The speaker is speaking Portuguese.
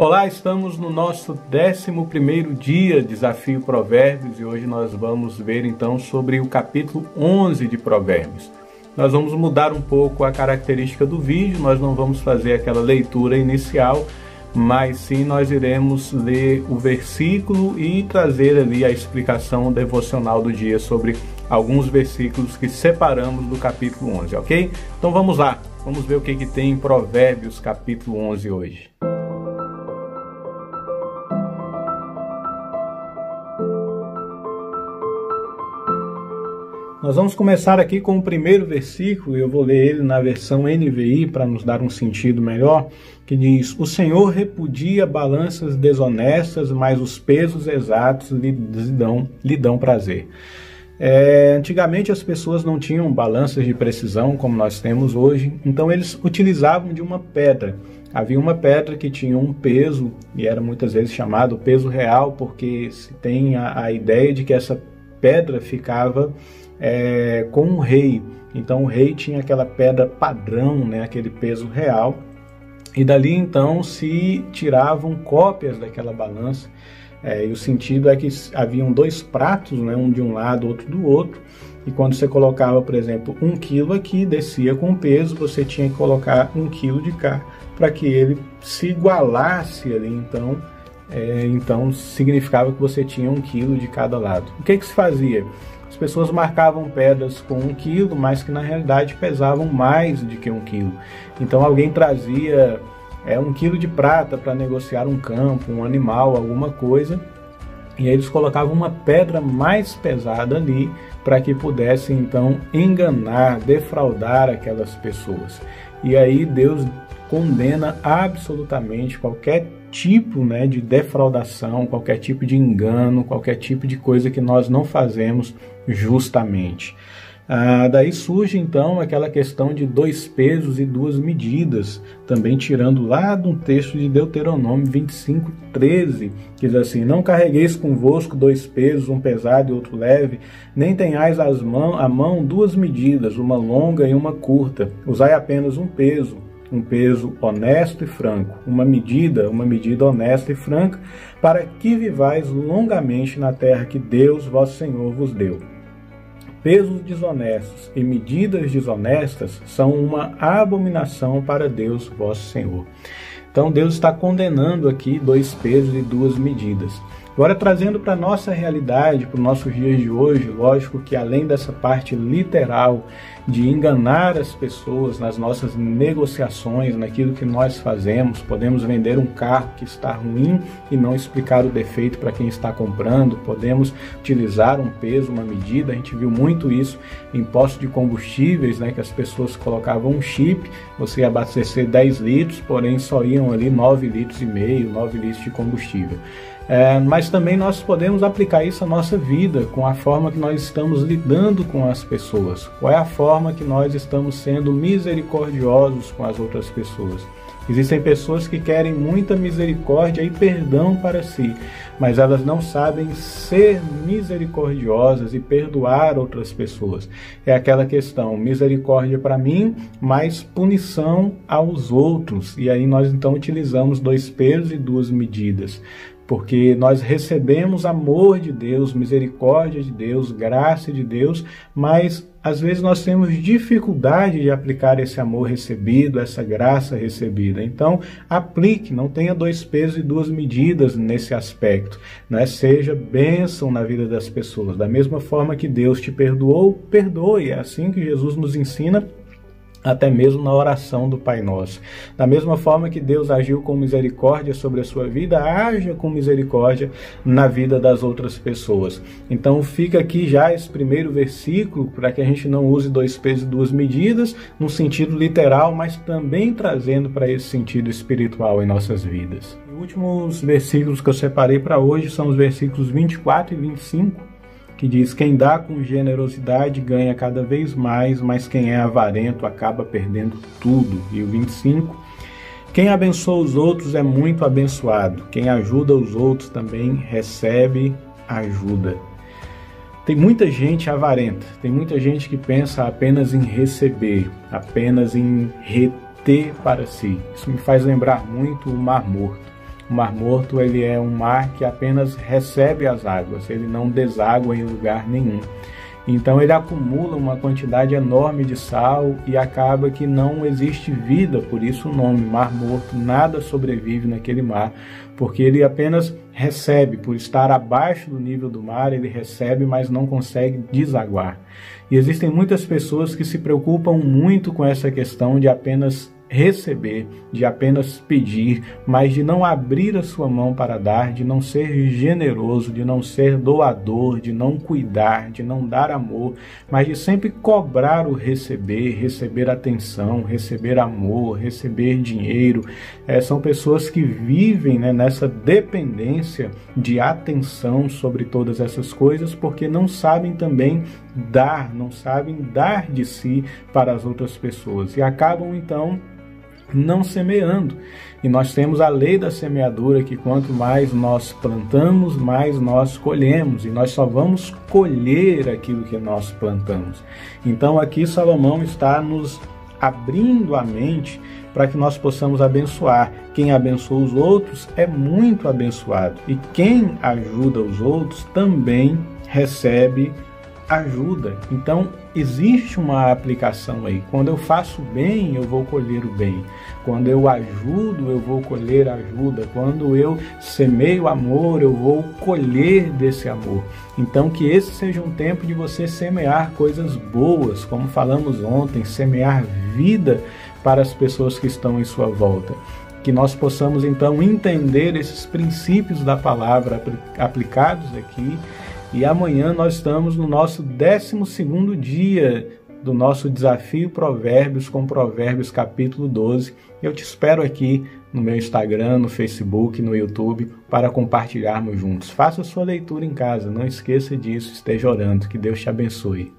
Olá, estamos no nosso 11º dia, Desafio Provérbios, e hoje nós vamos ver então sobre o capítulo 11 de Provérbios. Nós vamos mudar um pouco a característica do vídeo, nós não vamos fazer aquela leitura inicial, mas sim nós iremos ler o versículo e trazer ali a explicação devocional do dia sobre alguns versículos que separamos do capítulo 11, ok? Então vamos lá, vamos ver o que tem em Provérbios capítulo 11 hoje. Nós vamos começar aqui com o primeiro versículo, eu vou ler ele na versão NVI para nos dar um sentido melhor, que diz: O Senhor repudia balanças desonestas, mas os pesos exatos lhe dão prazer. Antigamente as pessoas não tinham balanças de precisão como nós temos hoje, então eles utilizavam de uma pedra. Havia uma pedra que tinha um peso, e era muitas vezes chamado peso real, porque se tem a ideia de que essa pedra ficava com um rei. Então o rei tinha aquela pedra padrão, né, aquele peso real, e dali então se tiravam cópias daquela balança, e o sentido é que haviam dois pratos, né, um de um lado, outro do outro, e quando você colocava, por exemplo, 1 quilo aqui, descia com peso, você tinha que colocar 1 quilo de cá, para que ele se igualasse ali, então significava que você tinha 1 quilo de cada lado. O que se fazia? As pessoas marcavam pedras com 1 quilo, mas que na realidade pesavam mais do que 1 quilo. Então alguém trazia 1 quilo de prata para negociar um campo, um animal, alguma coisa, e aí eles colocavam uma pedra mais pesada ali para que pudessem então enganar, defraudar aquelas pessoas. E aí Deus condena absolutamente qualquer tipo, né, de defraudação, qualquer tipo de engano, qualquer tipo de coisa que nós não fazemos justamente. Daí surge então aquela questão de 2 pesos e 2 medidas, também tirando lá de um texto de Deuteronômio 25:13, que diz assim: Não carregueis convosco 2 pesos, um pesado e outro leve, nem tenhais à mão 2 medidas, uma longa e uma curta, usai apenas um peso honesto e franco, uma medida honesta e franca, para que vivais longamente na terra que Deus, vosso Senhor, vos deu. Pesos desonestos e medidas desonestas são uma abominação para Deus, vosso Senhor. Então Deus está condenando aqui 2 pesos e 2 medidas. Agora, trazendo para a nossa realidade, para os nossos dias de hoje, lógico que além dessa parte literal de enganar as pessoas nas nossas negociações, naquilo que nós fazemos, podemos vender um carro que está ruim e não explicar o defeito para quem está comprando, podemos utilizar um peso, uma medida, a gente viu muito isso em postos de combustíveis, né, que as pessoas colocavam um chip, você ia abastecer 10 litros, porém só iam ali 9,5 litros, 9 litros de combustível. Mas também nós podemos aplicar isso à nossa vida, com a forma que nós estamos lidando com as pessoas. Qual é a forma que nós estamos sendo misericordiosos com as outras pessoas? Existem pessoas que querem muita misericórdia e perdão para si, mas elas não sabem ser misericordiosas e perdoar outras pessoas. É aquela questão, misericórdia para mim, mas punição aos outros. E aí nós então utilizamos 2 pesos e 2 medidas. Porque nós recebemos amor de Deus, misericórdia de Deus, graça de Deus, mas às vezes nós temos dificuldade de aplicar esse amor recebido, essa graça recebida. Então, aplique, não tenha 2 pesos e 2 medidas nesse aspecto, né? Seja bênção na vida das pessoas. Da mesma forma que Deus te perdoou, perdoe. É assim que Jesus nos ensina, até mesmo na oração do Pai Nosso. Da mesma forma que Deus agiu com misericórdia sobre a sua vida, haja com misericórdia na vida das outras pessoas. Então fica aqui já esse primeiro versículo, para que a gente não use 2 pesos e 2 medidas, no sentido literal, mas também trazendo para esse sentido espiritual em nossas vidas. Os últimos versículos que eu separei para hoje são os versículos 24 e 25, que diz: Quem dá com generosidade ganha cada vez mais, mas quem é avarento acaba perdendo tudo. E o 25: Quem abençoa os outros é muito abençoado, quem ajuda os outros também recebe ajuda. Tem muita gente avarenta, tem muita gente que pensa apenas em receber, apenas em reter para si. Isso me faz lembrar muito o Mar Morto. O Mar Morto ele é um mar que apenas recebe as águas, ele não deságua em lugar nenhum. Então ele acumula uma quantidade enorme de sal e acaba que não existe vida, por isso o nome Mar Morto, nada sobrevive naquele mar, porque ele apenas recebe, por estar abaixo do nível do mar, ele recebe, mas não consegue desaguar. E existem muitas pessoas que se preocupam muito com essa questão de apenas receber, de apenas pedir, mas de não abrir a sua mão para dar, de não ser generoso, de não ser doador, de não cuidar, de não dar amor, mas de sempre cobrar o receber, receber atenção, receber amor, receber dinheiro. São pessoas que vivem, né, nessa dependência de atenção sobre todas essas coisas, porque não sabem também dar, não sabem dar de si para as outras pessoas e acabam então não semeando. E nós temos a lei da semeadura, que quanto mais nós plantamos, mais nós colhemos, e nós só vamos colher aquilo que nós plantamos. Então aqui Salomão está nos abrindo a mente para que nós possamos abençoar. Quem abençoa os outros é muito abençoado, e quem ajuda os outros também recebe ajuda. Então existe uma aplicação aí. Quando eu faço bem, eu vou colher o bem. Quando eu ajudo, eu vou colher ajuda. Quando eu semeio amor, eu vou colher desse amor. Então que esse seja um tempo de você semear coisas boas, como falamos ontem, semear vida para as pessoas que estão em sua volta. Que nós possamos então entender esses princípios da palavra aplicados aqui. E amanhã nós estamos no nosso 12º dia do nosso desafio Provérbios, com Provérbios capítulo 12. Eu te espero aqui no meu Instagram, no Facebook, no YouTube, para compartilharmos juntos. Faça a sua leitura em casa, não esqueça disso, esteja orando, que Deus te abençoe.